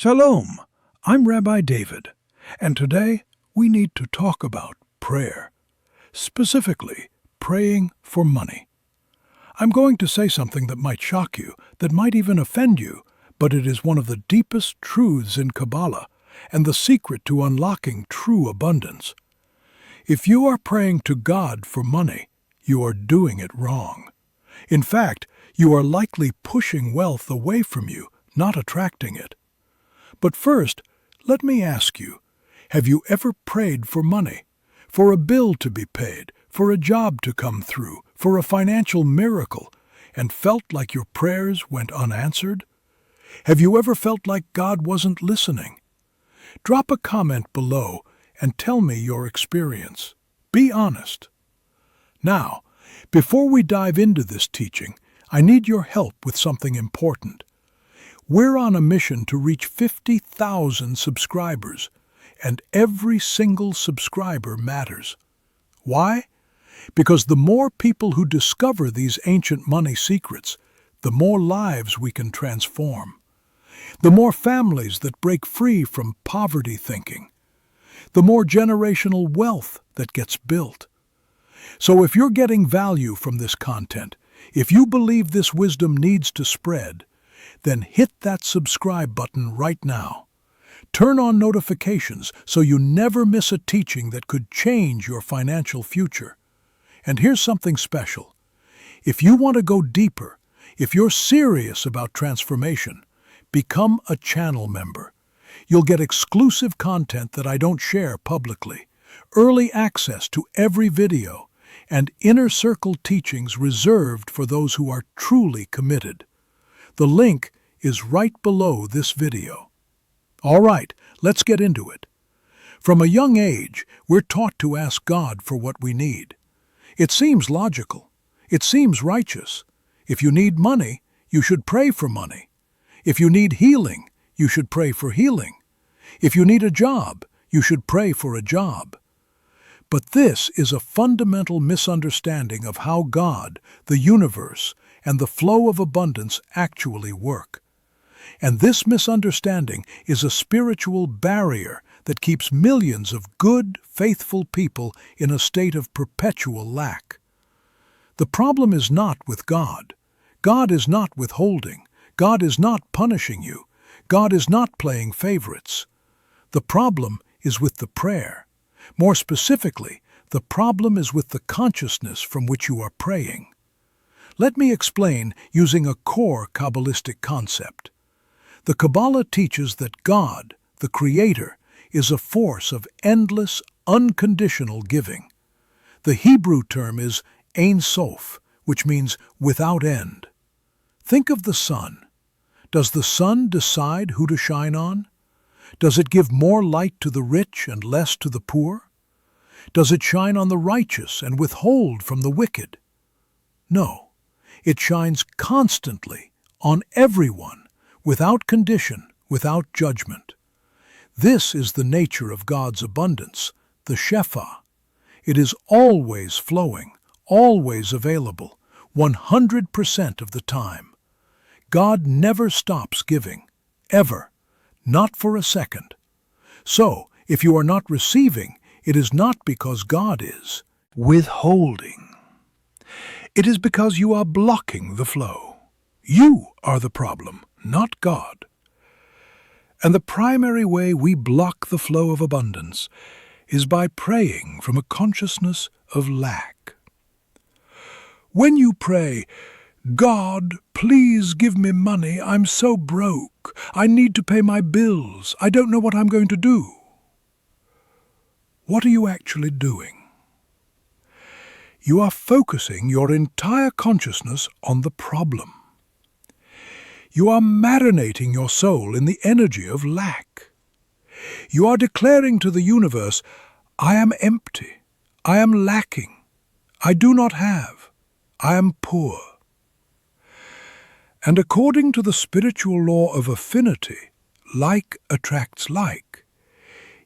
Shalom, I'm Rabbi David, and today we need to talk about prayer, specifically praying for money. I'm going to say something that might shock you, that might even offend you, but it is one of the deepest truths in Kabbalah and the secret to unlocking true abundance. If you are praying to God for money, you are doing it wrong. In fact, you are likely pushing wealth away from you, not attracting it. But first, let me ask you, have you ever prayed for money? For a bill to be paid, for a job to come through, for a financial miracle, and felt like your prayers went unanswered? Have you ever felt like God wasn't listening? Drop a comment below and tell me your experience. Be honest. Now, before we dive into this teaching, I need your help with something important. We're on a mission to reach 50,000 subscribers, and every single subscriber matters. Why? Because the more people who discover these ancient money secrets, the more lives we can transform. The more families that break free from poverty thinking. The more generational wealth that gets built. So if you're getting value from this content, if you believe this wisdom needs to spread, then hit that subscribe button right now. Turn on notifications so you never miss a teaching that could change your financial future. And here's something special. If you want to go deeper, if you're serious about transformation, become a channel member. You'll get exclusive content that I don't share publicly, early access to every video, and inner circle teachings reserved for those who are truly committed. The link is right below this video. All right, let's get into it. From a young age, we're taught to ask God for what we need. It seems logical. It seems righteous. If you need money, you should pray for money. If you need healing, you should pray for healing. If you need a job, you should pray for a job. But this is a fundamental misunderstanding of how God, the universe, and the flow of abundance actually work. And this misunderstanding is a spiritual barrier that keeps millions of good, faithful people in a state of perpetual lack. The problem is not with God. God is not withholding. God is not punishing you. God is not playing favorites. The problem is with the prayer. More specifically, the problem is with the consciousness from which you are praying. Let me explain using a core Kabbalistic concept. The Kabbalah teaches that God, the Creator, is a force of endless, unconditional giving. The Hebrew term is Ein Sof, which means without end. Think of the sun. Does the sun decide who to shine on? Does it give more light to the rich and less to the poor? Does it shine on the righteous and withhold from the wicked? No. It shines constantly on everyone, without condition, without judgment. This is the nature of God's abundance, the Shefa. It is always flowing, always available, 100% of the time. God never stops giving, ever, not for a second. So, if you are not receiving, it is not because God is withholding. It is because you are blocking the flow. You are the problem, not God. And the primary way we block the flow of abundance is by praying from a consciousness of lack. When you pray, "God, please give me money, I'm so broke, I need to pay my bills, I don't know what I'm going to do," what are you actually doing? You are focusing your entire consciousness on the problem. You are marinating your soul in the energy of lack. You are declaring to the universe, "I am empty, I am lacking, I do not have, I am poor." And according to the spiritual law of affinity, like attracts like,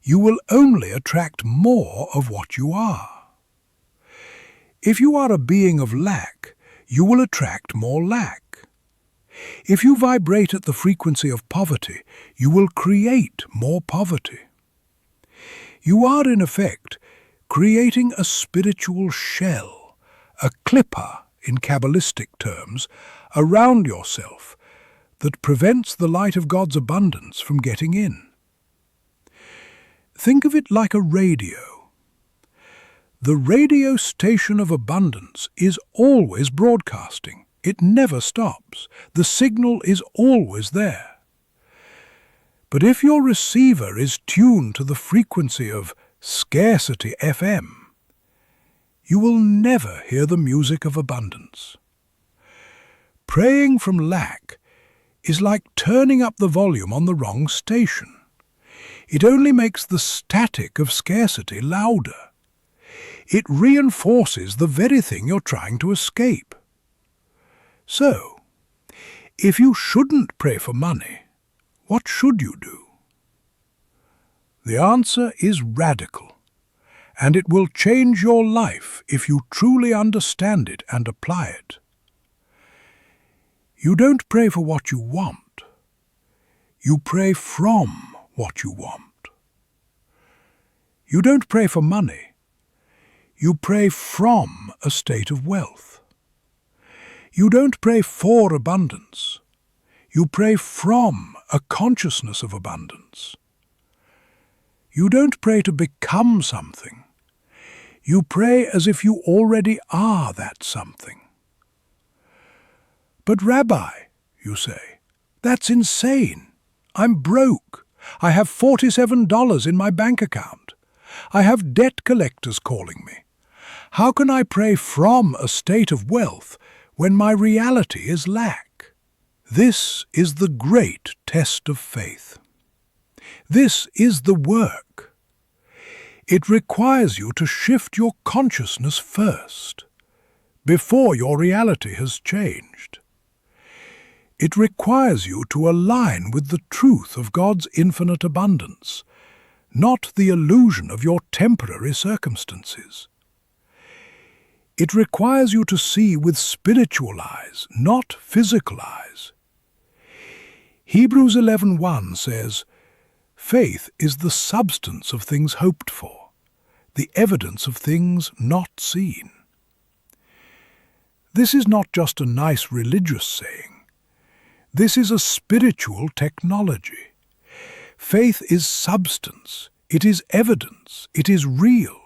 you will only attract more of what you are. If you are a being of lack, you will attract more lack. If you vibrate at the frequency of poverty, you will create more poverty. You are, in effect, creating a spiritual shell, a clipper in Kabbalistic terms, around yourself that prevents the light of God's abundance from getting in. Think of it like a radio. The radio station of abundance is always broadcasting. It never stops. The signal is always there. But if your receiver is tuned to the frequency of scarcity FM, you will never hear the music of abundance. Praying from lack is like turning up the volume on the wrong station. It only makes the static of scarcity louder. It reinforces the very thing you're trying to escape. So, if you shouldn't pray for money, what should you do? The answer is radical, and it will change your life if you truly understand it and apply it. You don't pray for what you want. You pray from what you want. You don't pray for money. You pray from a state of wealth. You don't pray for abundance. You pray from a consciousness of abundance. You don't pray to become something. You pray as if you already are that something. But Rabbi, you say, that's insane. I'm broke. I have $47 in my bank account. I have debt collectors calling me. How can I pray from a state of wealth when my reality is lack? This is the great test of faith. This is the work. It requires you to shift your consciousness first, before your reality has changed. It requires you to align with the truth of God's infinite abundance, not the illusion of your temporary circumstances. It requires you to see with spiritual eyes, not physical eyes. Hebrews 11:1 says, "Faith is the substance of things hoped for, the evidence of things not seen." This is not just a nice religious saying. This is a spiritual technology. Faith is substance, it is evidence, it is real.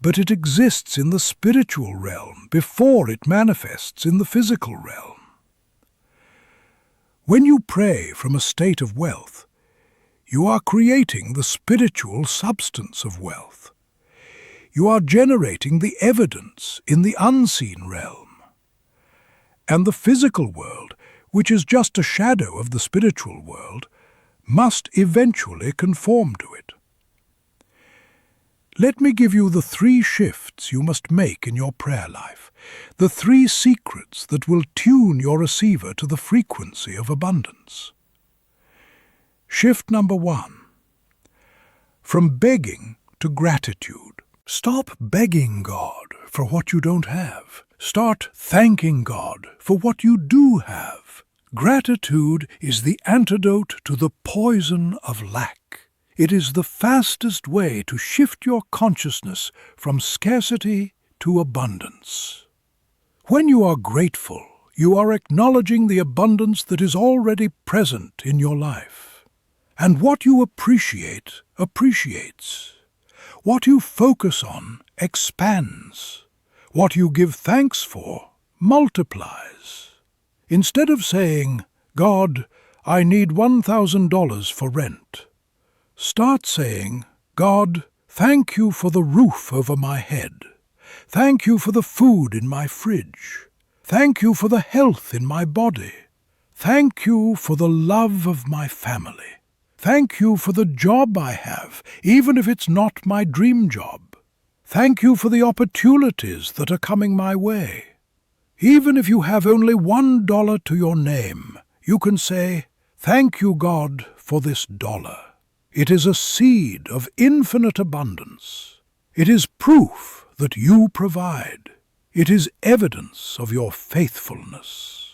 But it exists in the spiritual realm before it manifests in the physical realm. When you pray from a state of wealth, you are creating the spiritual substance of wealth. You are generating the evidence in the unseen realm. And the physical world, which is just a shadow of the spiritual world, must eventually conform to it. Let me give you the 3 shifts you must make in your prayer life, the 3 secrets that will tune your receiver to the frequency of abundance. Shift number 1. From begging to gratitude. Stop begging God for what you don't have. Start thanking God for what you do have. Gratitude is the antidote to the poison of lack. It is the fastest way to shift your consciousness from scarcity to abundance. When you are grateful, you are acknowledging the abundance that is already present in your life. And what you appreciate appreciates. What you focus on expands. What you give thanks for multiplies. Instead of saying, "God, I need $1,000 for rent," start saying, "God, thank you for the roof over my head. Thank you for the food in my fridge. Thank you for the health in my body. Thank you for the love of my family. Thank you for the job I have, even if it's not my dream job. Thank you for the opportunities that are coming my way." Even if you have only $1 to your name, you can say, "Thank you, God, for this dollar." It is a seed of infinite abundance. It is proof that you provide. It is evidence of your faithfulness.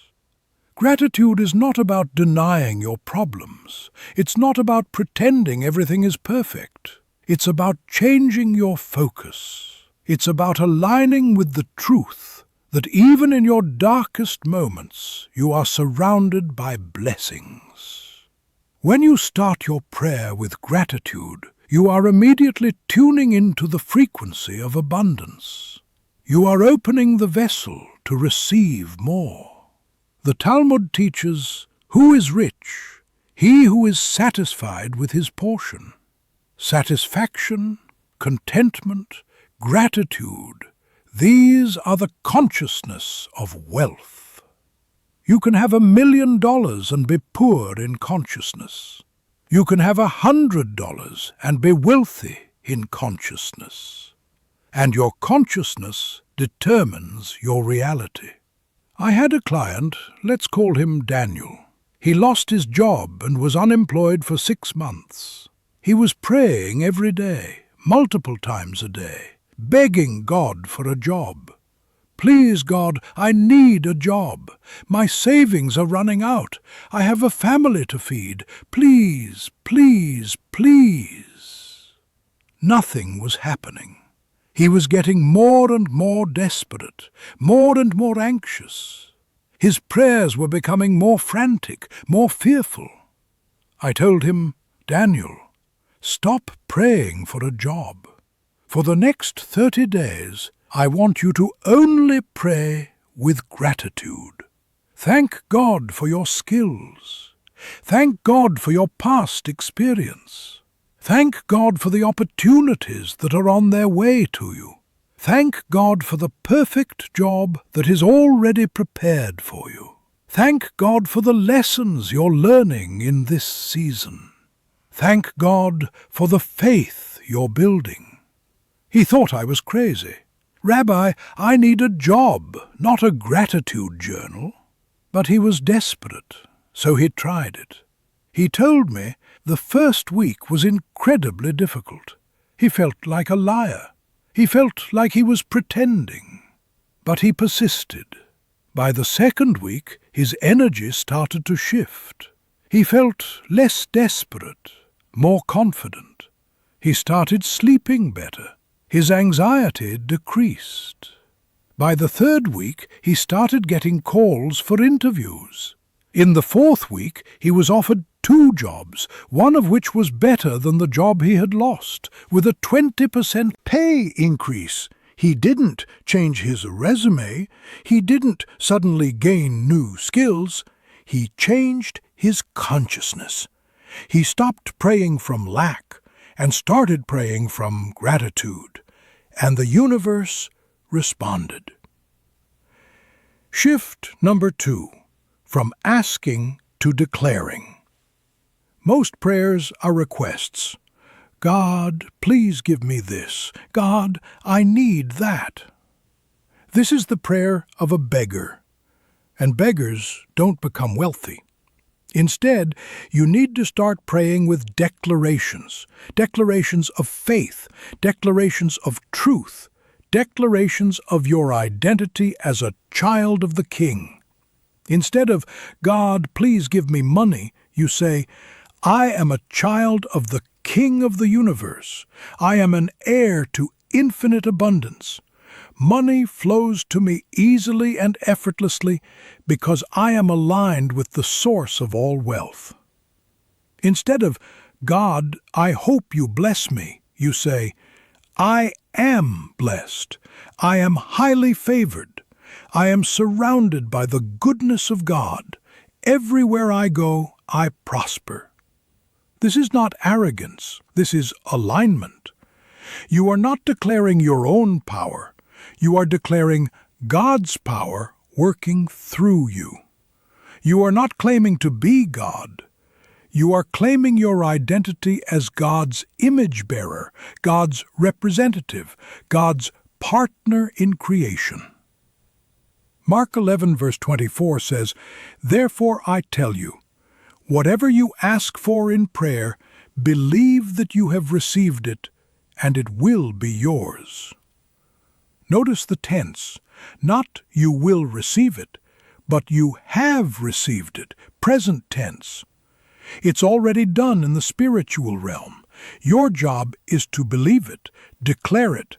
Gratitude is not about denying your problems. It's not about pretending everything is perfect. It's about changing your focus. It's about aligning with the truth that even in your darkest moments, you are surrounded by blessings. When you start your prayer with gratitude, you are immediately tuning into the frequency of abundance. You are opening the vessel to receive more. The Talmud teaches, "Who is rich? He who is satisfied with his portion." Satisfaction, contentment, gratitude, these are the consciousness of wealth. You can have $1 million and be poor in consciousness. You can have $100 and be wealthy in consciousness. And your consciousness determines your reality. I had a client, let's call him Daniel. He lost his job and was unemployed for 6 months. He was praying every day, multiple times a day, begging God for a job. "Please, God, I need a job. My savings are running out. I have a family to feed. Please, please, please." Nothing was happening. He was getting more and more desperate, more and more anxious. His prayers were becoming more frantic, more fearful. I told him, "Daniel, stop praying for a job. For the next 30 days, I want you to only pray with gratitude. Thank God for your skills. Thank God for your past experience. Thank God for the opportunities that are on their way to you. Thank God for the perfect job that is already prepared for you. Thank God for the lessons you're learning in this season. Thank God for the faith you're building." He thought I was crazy. "Rabbi, I need a job, not a gratitude journal." But he was desperate, so he tried it. He told me the first week was incredibly difficult. He felt like a liar. He felt like he was pretending. But he persisted. By the second week, his energy started to shift. He felt less desperate, more confident. He started sleeping better. His anxiety decreased. By the third week, he started getting calls for interviews. In the fourth week, he was offered 2 jobs, one of which was better than the job he had lost, with a 20% pay increase. He didn't change his resume. He didn't suddenly gain new skills. He changed his consciousness. He stopped praying from lack and started praying from gratitude, and the universe responded. Shift number 2, from asking to declaring. Most prayers are requests. "God, please give me this. God, I need that." This is the prayer of a beggar, and beggars don't become wealthy. Instead, you need to start praying with declarations, declarations of faith, declarations of truth, declarations of your identity as a child of the King. Instead of, "God, please give me money," you say, "I am a child of the King of the universe. I am an heir to infinite abundance. Money flows to me easily and effortlessly because I am aligned with the source of all wealth." Instead of, "God, I hope you bless me," you say, "I am blessed. I am highly favored. I am surrounded by the goodness of God. Everywhere I go, I prosper." This is not arrogance. This is alignment. You are not declaring your own power. You are declaring God's power working through you. You are not claiming to be God. You are claiming your identity as God's image bearer, God's representative, God's partner in creation. Mark 11, verse 24 says, "Therefore I tell you, whatever you ask for in prayer, believe that you have received it, and it will be yours." Notice the tense, not "you will receive it," but you have received it, present tense. It's already done in the spiritual realm. Your job is to believe it, declare it,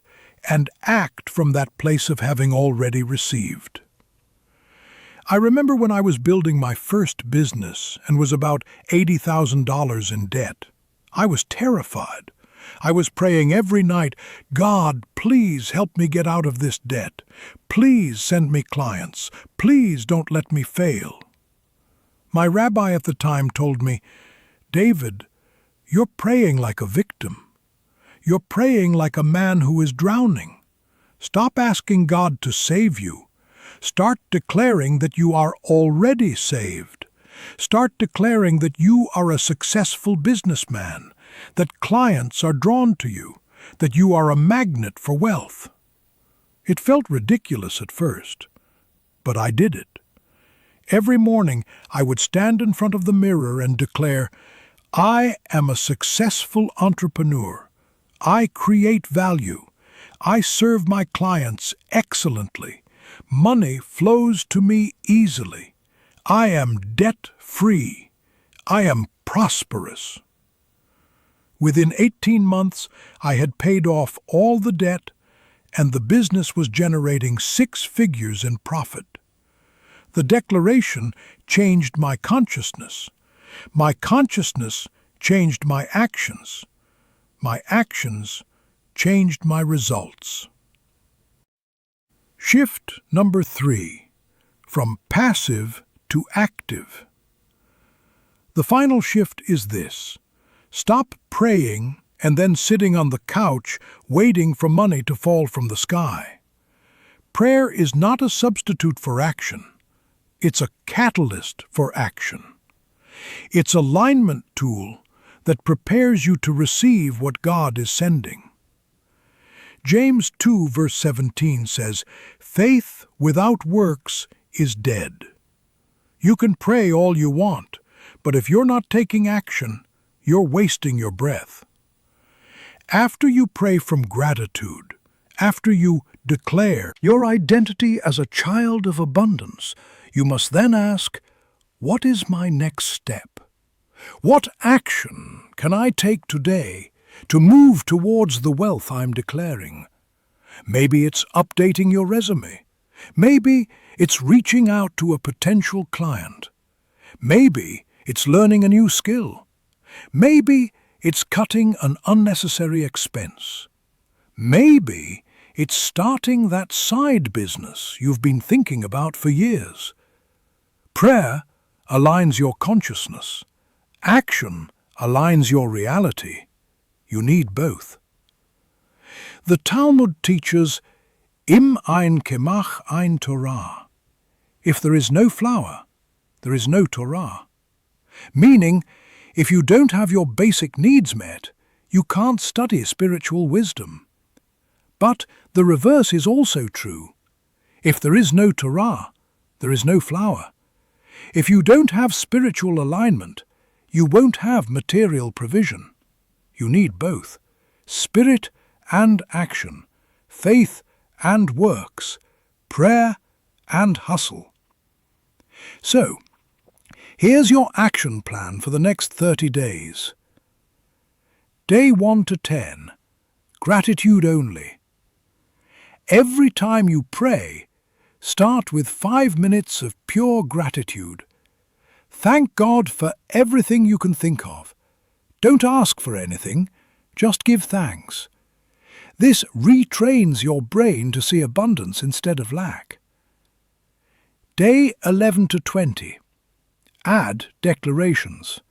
and act from that place of having already received. I remember when I was building my first business and was about $80,000 in debt. I was terrified. I was praying every night, God, please help me get out of this debt. Please send me clients. Please don't let me fail. My rabbi at the time told me, David, you're praying like a victim. You're praying like a man who is drowning. Stop asking God to save you. Start declaring that you are already saved. Start declaring that you are a successful businessman, that clients are drawn to you, that you are a magnet for wealth. It felt ridiculous at first, but I did it. Every morning I would stand in front of the mirror and declare, I am a successful entrepreneur. I create value. I serve my clients excellently. Money flows to me easily. I am debt-free. I am prosperous. Within 18 months, I had paid off all the debt, and the business was generating 6 figures in profit. The declaration changed my consciousness. My consciousness changed my actions. My actions changed my results. Shift number 3, from passive to active. The final shift is this. Stop praying and then sitting on the couch waiting for money to fall from the sky. Prayer is not a substitute for action. It's a catalyst for action. It's an alignment tool that prepares you to receive what God is sending. James 2 verse 17 says, faith without works is dead. You can pray all you want, but if you're not taking action, you're wasting your breath. After you pray from gratitude, after you declare your identity as a child of abundance, you must then ask, what is my next step? What action can I take today to move towards the wealth I'm declaring? Maybe it's updating your resume. Maybe it's reaching out to a potential client. Maybe it's learning a new skill. Maybe it's cutting an unnecessary expense. Maybe it's starting that side business you've been thinking about for years. Prayer aligns your consciousness. Action aligns your reality. You need both. The Talmud teaches, Im ein Kemach ein Torah. If there is no flour, there is no Torah. Meaning, if you don't have your basic needs met, you can't study spiritual wisdom. But the reverse is also true. If there is no Torah, there is no flour. If you don't have spiritual alignment, you won't have material provision. You need both, spirit and action, faith and works, prayer and hustle. So, here's your action plan for the next 30 days. Day 1 to 10, gratitude only. Every time you pray, start with 5 minutes of pure gratitude. Thank God for everything you can think of. Don't ask for anything, just give thanks. This retrains your brain to see abundance instead of lack. Day 11 to 20. Add declarations.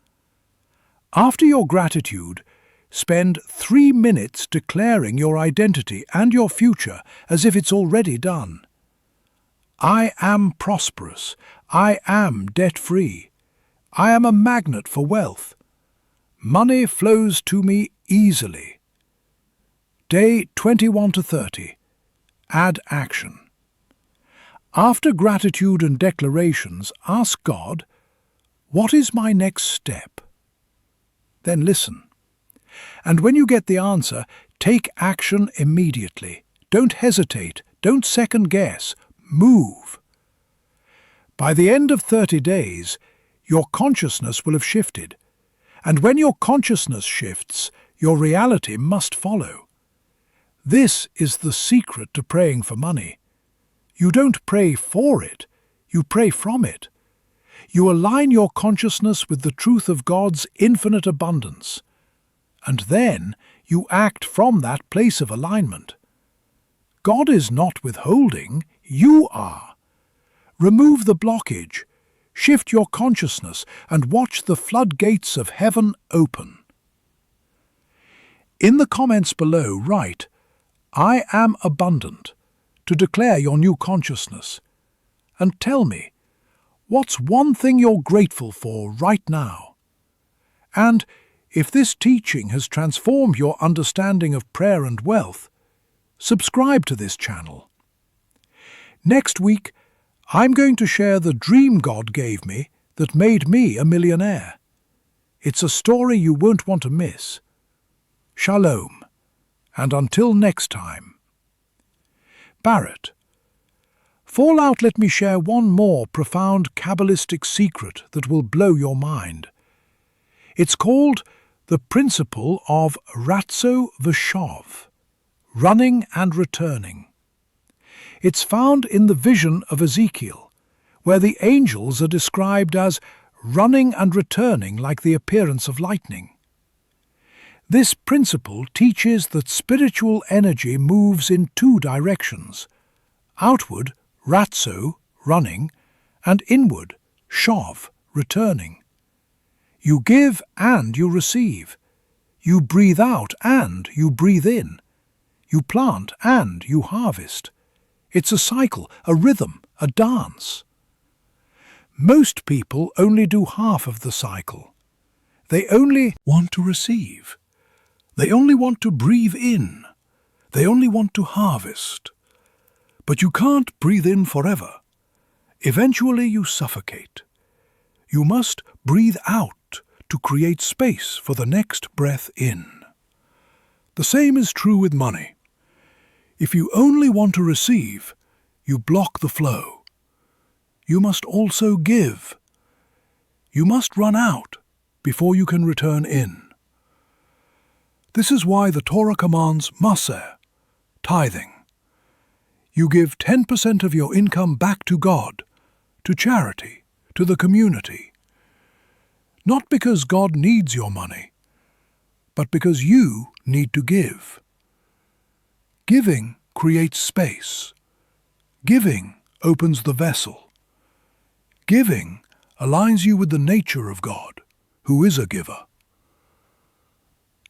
After your gratitude, spend 3 minutes declaring your identity and your future as if it's already done. I am prosperous. I am debt-free. I am a magnet for wealth. Money flows to me easily. Day 21 to 30. Add action. After gratitude and declarations, ask God, what is my next step? Then listen. And when you get the answer, take action immediately. Don't hesitate. Don't second guess. Move. By the end of 30 days, your consciousness will have shifted. And when your consciousness shifts, your reality must follow. This is the secret to praying for money. You don't pray for it, you pray from it. You align your consciousness with the truth of God's infinite abundance. And then you act from that place of alignment. God is not withholding, you are. Remove the blockage, shift your consciousness, and watch the floodgates of heaven open. In the comments below, write, "I am abundant," to declare your new consciousness. And tell me, what's one thing you're grateful for right now? And if this teaching has transformed your understanding of prayer and wealth, subscribe to this channel. Next week, I'm going to share the dream God gave me that made me a millionaire. It's a story you won't want to miss. Shalom, and until next time. Barrett. Fallout, let me share one more profound Kabbalistic secret that will blow your mind. It's called the principle of ratzo v'shov, running and returning. It's found in the vision of Ezekiel, where the angels are described as running and returning like the appearance of lightning. This principle teaches that spiritual energy moves in two directions: outward, ratzo, running, and inward, shov, returning. You give and you receive. You breathe out and you breathe in. You plant and you harvest. It's a cycle, a rhythm, a dance. Most people only do half of the cycle. They only want to receive. They only want to breathe in. They only want to harvest. But you can't breathe in forever. Eventually you suffocate. You must breathe out to create space for the next breath in. The same is true with money. If you only want to receive, you block the flow. You must also give. You must run out before you can return in. This is why the Torah commands maser, tithing. You give 10% of your income back to God, to charity, to the community. Not because God needs your money, but because you need to give. Giving creates space. Giving opens the vessel. Giving aligns you with the nature of God, who is a giver.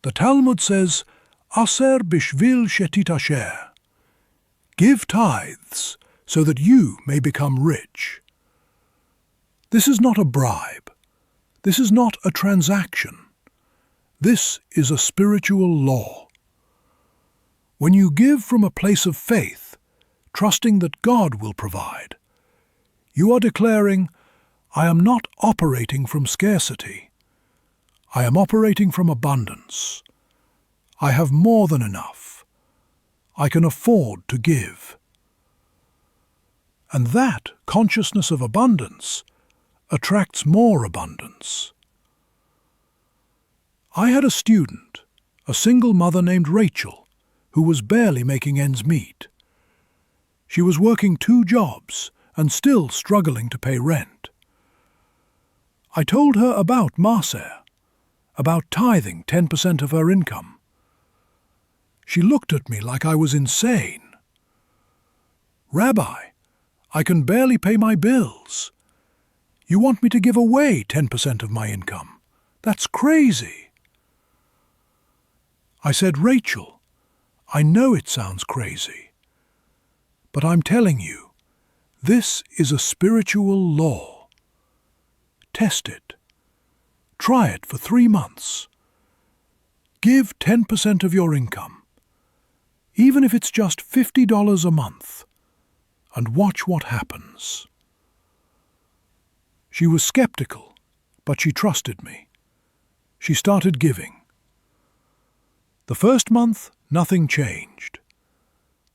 The Talmud says, "Aser bishvil shetitasher." Give tithes so that you may become rich. This is not a bribe. This is not a transaction. This is a spiritual law. When you give from a place of faith, trusting that God will provide, you are declaring, "I am not operating from scarcity. I am operating from abundance. I have more than enough. I can afford to give." And that consciousness of abundance attracts more abundance. I had a student, a single mother named Rachel, who was barely making ends meet. She was working 2 jobs and still struggling to pay rent. I told her about maser, about tithing 10% of her income. She looked at me like I was insane. "Rabbi, I can barely pay my bills. You want me to give away 10% of my income? That's crazy." I said, "Rachel, I know it sounds crazy, but I'm telling you, this is a spiritual law. Test it. Try it for 3 months. Give 10% of your income, even if it's just $50 a month, and watch what happens." She was skeptical, but she trusted me. She started giving. The first month, nothing changed.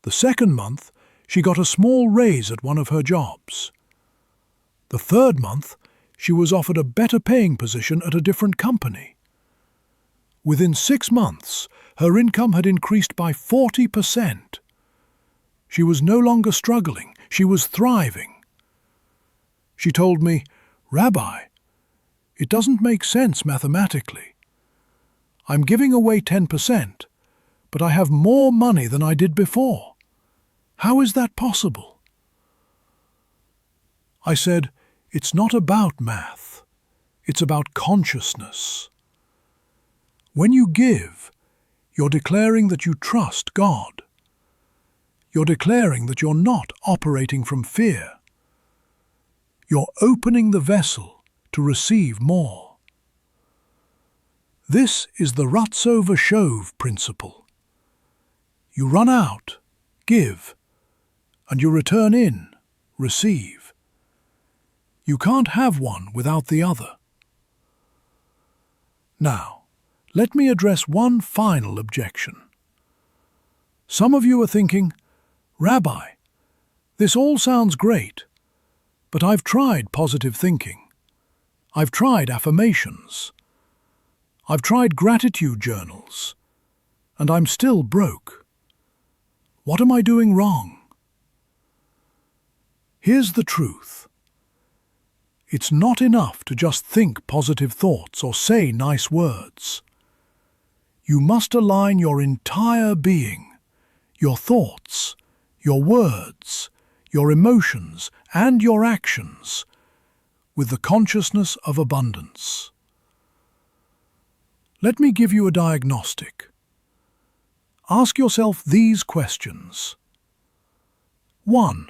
The second month, she got a small raise at one of her jobs. The third month, she was offered a better paying position at a different company. Within 6 months, her income had increased by 40%. She was no longer struggling, she was thriving. She told me, "Rabbi, it doesn't make sense mathematically. I'm giving away 10%, but I have more money than I did before. How is that possible?" I said, "It's not about math. It's about consciousness. When you give, you're declaring that you trust God. You're declaring that you're not operating from fear. You're opening the vessel to receive more. This is the Ratzo V'Shov principle. You run out, give, and you return in, receive. You can't have one without the other. Now, let me address one final objection. Some of you are thinking, "Rabbi, this all sounds great, but I've tried positive thinking. I've tried affirmations. I've tried gratitude journals, and I'm still broke. What am I doing wrong?" Here's the truth. It's not enough to just think positive thoughts or say nice words. You must align your entire being, your thoughts, your words, your emotions, and your actions with the consciousness of abundance. Let me give you a diagnostic. Ask yourself these questions. 1.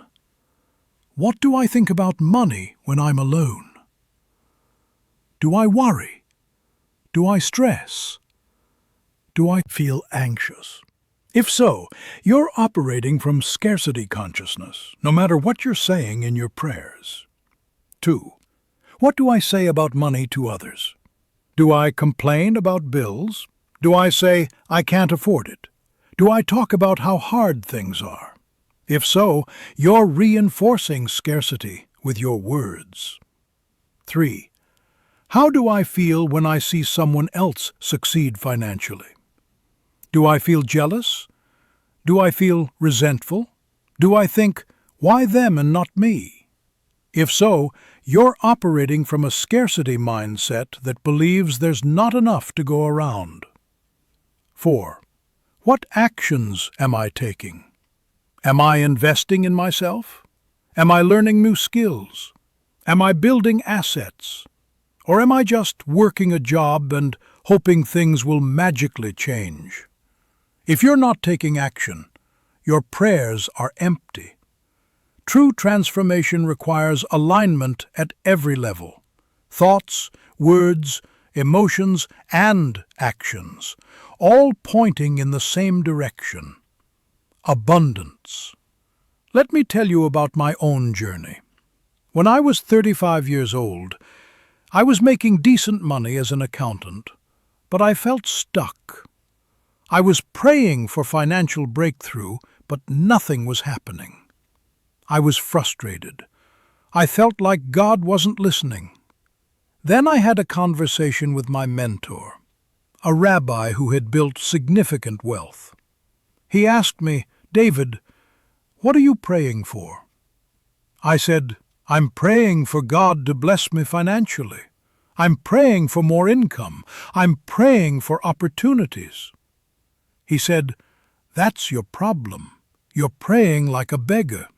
What do I think about money when I'm alone? Do I worry? Do I stress? Do I feel anxious? If so, you're operating from scarcity consciousness, no matter what you're saying in your prayers. 2. What do I say about money to others? Do I complain about bills? Do I say, "I can't afford it"? Do I talk about how hard things are? If so, you're reinforcing scarcity with your words. 3. How do I feel when I see someone else succeed financially? Do I feel jealous? Do I feel resentful? Do I think, "Why them and not me"? If so, you're operating from a scarcity mindset that believes there's not enough to go around. 4. What actions am I taking? Am I investing in myself? Am I learning new skills? Am I building assets? Or am I just working a job and hoping things will magically change? If you're not taking action, your prayers are empty. True transformation requires alignment at every level. Thoughts, words, emotions, and actions, all pointing in the same direction. Abundance. Let me tell you about my own journey. When I was 35 years old, I was making decent money as an accountant, but I felt stuck. I was praying for financial breakthrough, but nothing was happening. I was frustrated. I felt like God wasn't listening. Then I had a conversation with my mentor, a rabbi who had built significant wealth. He asked me, "David, what are you praying for?" I said, "I'm praying for God to bless me financially. I'm praying for more income. I'm praying for opportunities." He said, "That's your problem. You're praying like a beggar.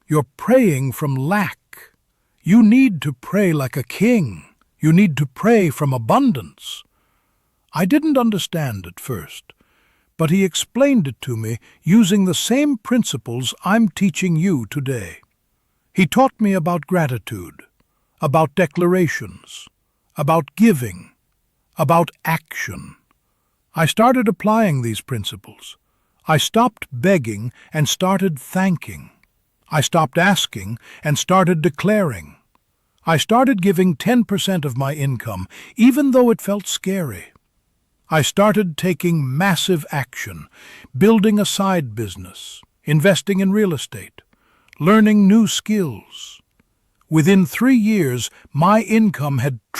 You're praying from lack. You need to pray like a king. You need to pray from abundance." I didn't understand at first, but he explained it to me using the same principles I'm teaching you today. He taught me about gratitude, about declarations, about giving, about action. I started applying these principles. I stopped begging and started thanking. I stopped asking and started declaring. I started giving 10% of my income, even though it felt scary. I started taking massive action, building a side business, investing in real estate, learning new skills. Within 3 years, my income had tripled.